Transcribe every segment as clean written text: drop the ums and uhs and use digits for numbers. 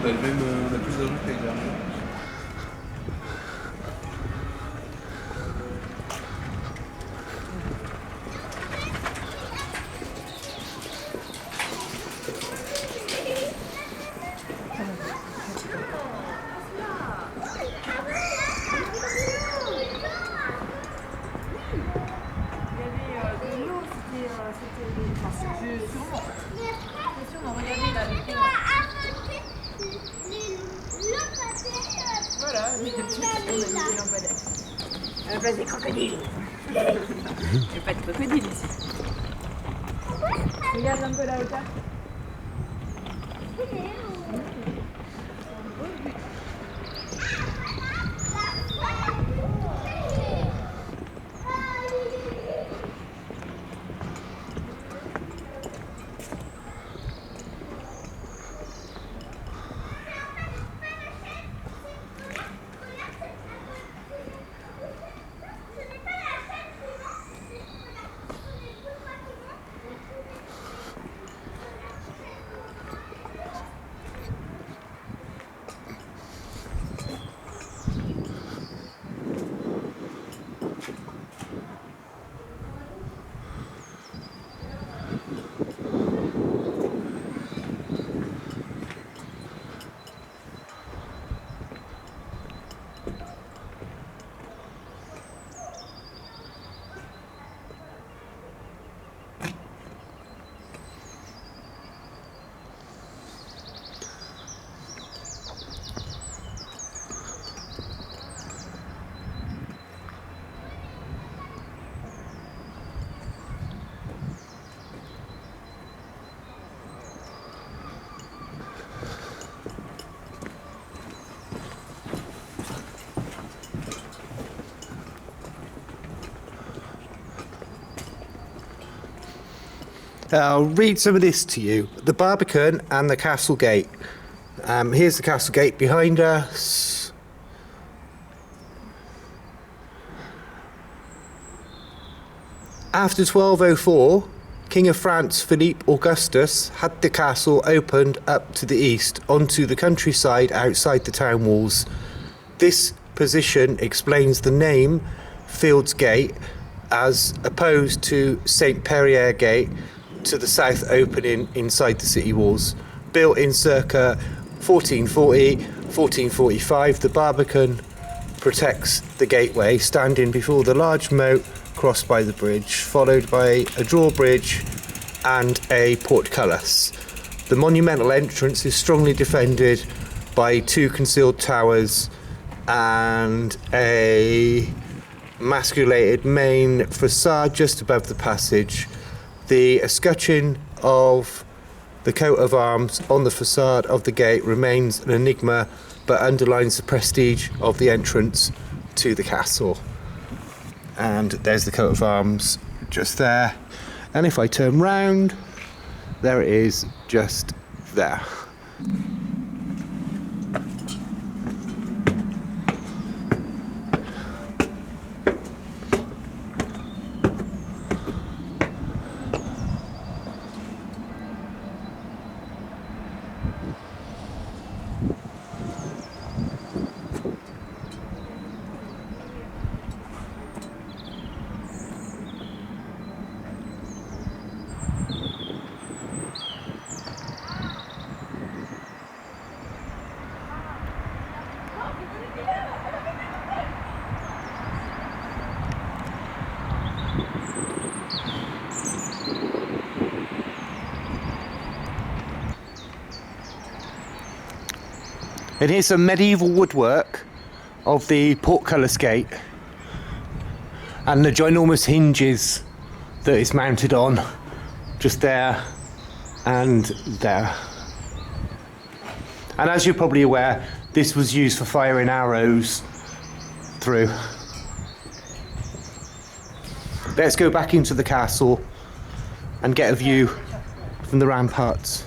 on a le même, on a plus d'argent que l'année dernière. À la place des crocodiles. Il n'y a pas de crocodile ici. Regarde un peu la hauteur. I'll read some of this to you. The Barbican and the castle gate. Here's the castle gate behind us. After 1204, King of France Philippe Augustus had the castle opened up to the east onto the countryside outside the town walls. This position explains the name Fields Gate as opposed to St. Perrier Gate to the south opening inside the city walls. Built in circa 1440-1445, the Barbican protects the gateway, standing before the large moat crossed by the bridge, followed by a drawbridge and a portcullis. The monumental entrance is strongly defended by two concealed towers and a emasculated main facade just above the passage. The escutcheon of the coat of arms on the facade of the gate remains an enigma, but underlines the prestige of the entrance to the castle. And there's the coat of arms just there. And if I turn round, there it is just there. And here's some medieval woodwork of the portcullis gate and the ginormous hinges that it's mounted on, just there and there. And as you're probably aware, this was used for firing arrows through. Let's go back into the castle and get a view from the ramparts.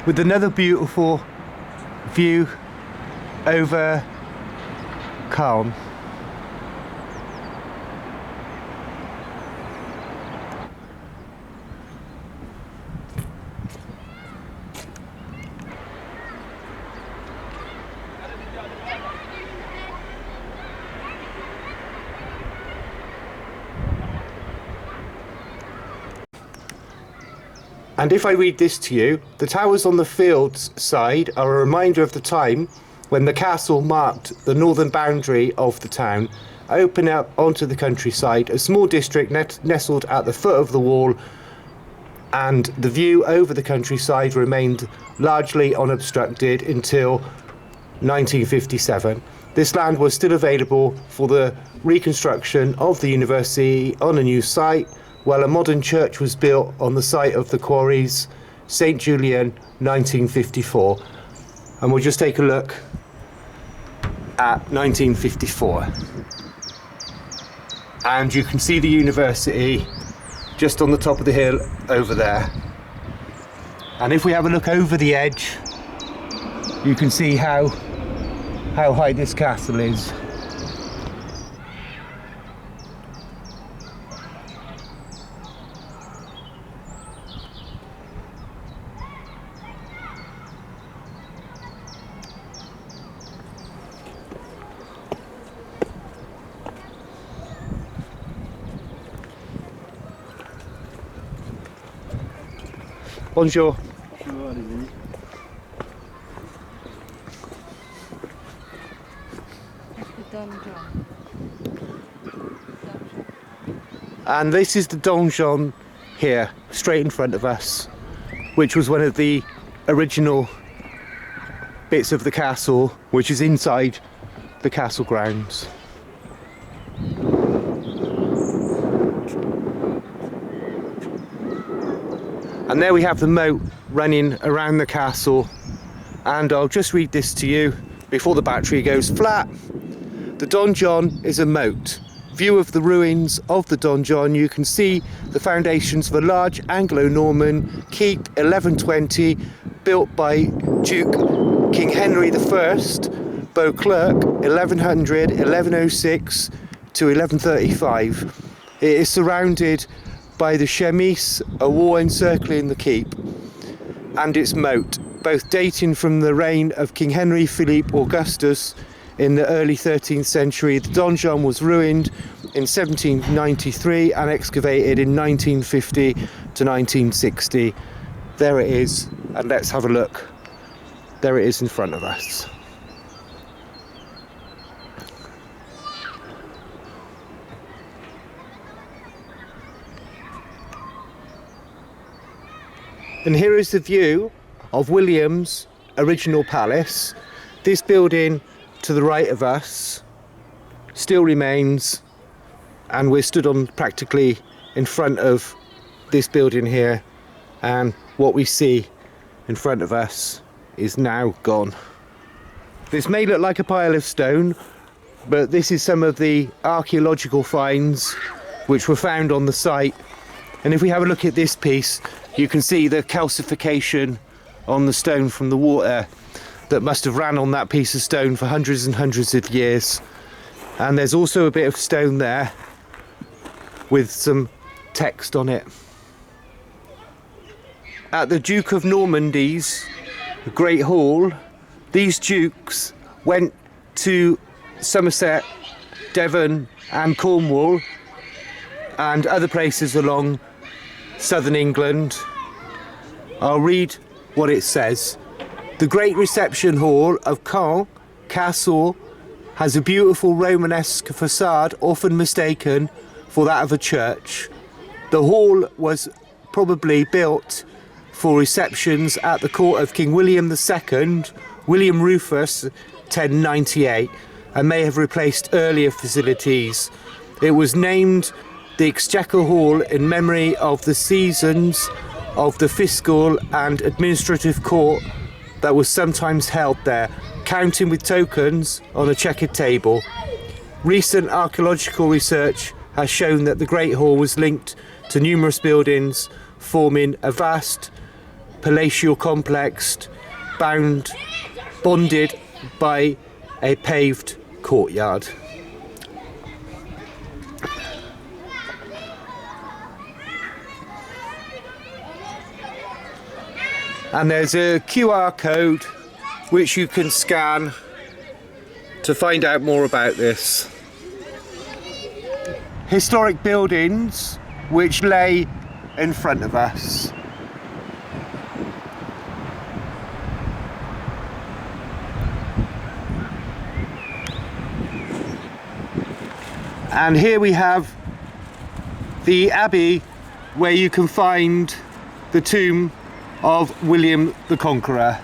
with another beautiful view over Caen. And if I read this to you, the towers on the fields side are a reminder of the time when the castle marked the northern boundary of the town, opening up onto the countryside, a small district nestled at the foot of the wall, and the view over the countryside remained largely unobstructed until 1957. This land was still available for the reconstruction of the university on a new site, while a modern church was built on the site of the quarries, St. Julian, 1954. And we'll just take a look at 1954. And you can see the university just on the top of the hill over there. And if we have a look over the edge, you can see how high this castle is. Bonjour. Bonjour, allez-y. And this is the donjon here, straight in front of us, which was one of the original bits of the castle, which is inside the castle grounds. And there we have the moat running around the castle, and I'll just read this to you before the battery goes flat. The donjon is a moat. View of the ruins of the donjon, you can see the foundations of a large Anglo-Norman keep 1120 built by Duke King Henry I, Beauclerk 1106 to 1135. It is surrounded by the chemise, a wall encircling the keep, and its moat, both dating from the reign of King Henry Philippe Augustus in the early 13th century. The donjon was ruined in 1793 and excavated in 1950 to 1960. There it is, and let's have a look. There it is in front of us. And here is the view of William's original palace. This building to the right of us still remains, and we're stood on practically in front of this building here, and what we see in front of us is now gone. This may look like a pile of stone, but this is some of the archaeological finds which were found on the site. And if we have a look at this piece, you can see the calcification on the stone from the water that must have ran on that piece of stone for hundreds and hundreds of years. And there's also a bit of stone there with some text on it. At the Duke of Normandy's Great Hall, these dukes went to Somerset, Devon and Cornwall and other places along southern England. I'll read what it says. The great reception hall of Caen Castle has a beautiful Romanesque facade, often mistaken for that of a church. The hall was probably built for receptions at the court of King William II, William Rufus, 1098, and may have replaced earlier facilities. It was named the Exchequer Hall in memory of the seasons of the fiscal and administrative court that was sometimes held there, counting with tokens on a checkered table. Recent archaeological research has shown that the Great Hall was linked to numerous buildings, forming a vast palatial complex bonded by a paved courtyard. And there's a QR code which you can scan to find out more about this. Historic buildings which lay in front of us. And here we have the abbey where you can find the tomb of William the Conqueror.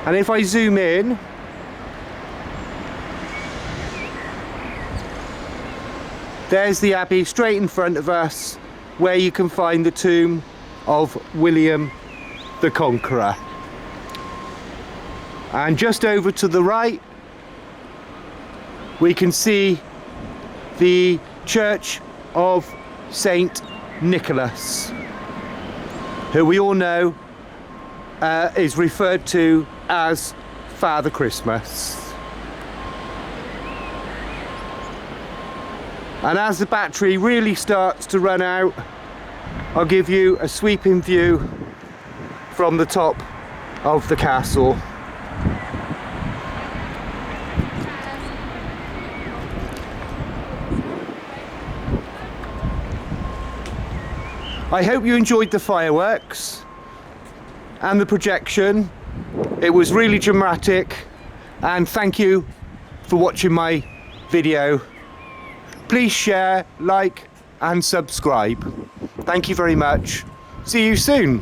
And if I zoom in, there's the abbey straight in front of us, where you can find the tomb of William the Conqueror. And just over to the right, we can see the Church of Saint Nicholas, who we all know is referred to as Father Christmas. And as the battery really starts to run out, I'll give you a sweeping view from the top of the castle. I hope you enjoyed the fireworks and the projection. It was really dramatic, and thank you for watching my video. Please share, like and subscribe. Thank you very much. See you soon.